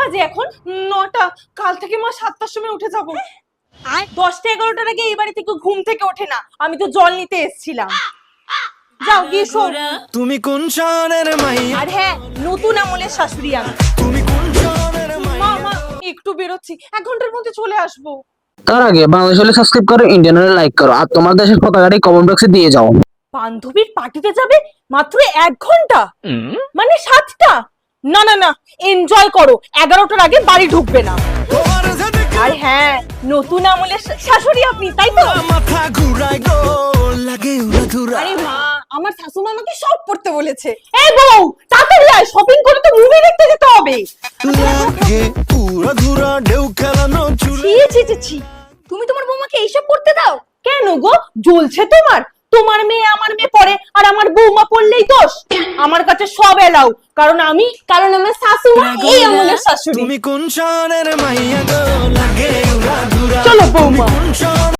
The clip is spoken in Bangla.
বাজে এখন? 9টা। কাল থেকে মা 7টার সময় উঠে যাব। আর 10টা 11টার আগে এই বাড়ি থেকে ঘুম থেকে ওঠে না। আমি তো জল নিতে এসেছিলাম। যাও গিয়ে শো। তুমি কোন শহরের মাইয়া? আর হ্যাঁ, নতুন আমলের শাশুড়ি আমি। তুমি কোন শহরের মাইয়া? মা একটু বেরোচ্ছি, 1 ঘন্টার মধ্যে চলে আসবো। তার আগে বাংলাদেশ হলে সাবস্ক্রাইব করো, ইন্ডিয়ান হলে লাইক করো, আর তোমার দেশের পতাকাটি কমেন্ট বক্সে দিয়ে যাও। বান্ধবীর পার্টিতে যাবে মাত্র 1 ঘন্টা, মানে 7টা? না না না, এনজয় করো। 11টার আগে বাড়ি ঢুকবে না। তোমার সাথে আর হ্যাঁ, নতুন আমলের শাশুড়ি আপনি, তাই তো? মাথা ঘুরায় গো, লাগে উড়াধুরা। আরে মা, আমার শাশুমা আমাকে সব পড়তে বলেছে। এই বউ, তাড়াতাড়ি আয়, শপিং করে তো মুভি দেখতে যেতে হবে। লাগে উড়াধুরা, ঢেউ খেলানো চুলে। ছি ছি ছি, তুমি তোমার বৌমাকে এইসব করতে দাও কেন গো? জ্বলছে তোমার? তোমার মেয়ে আমার মেয়ে পড়ে, আর আমার বৌমা পড়লেই দোষ? আমার কাছে সব এলাও, কারণ আমার শাশুমা এই আমলের শাশুড়ি। তুমি কোন শহরের মাইয়া গো, লাগে উড়াধুরা। চলো বৌমা। তুমি কোন শহরের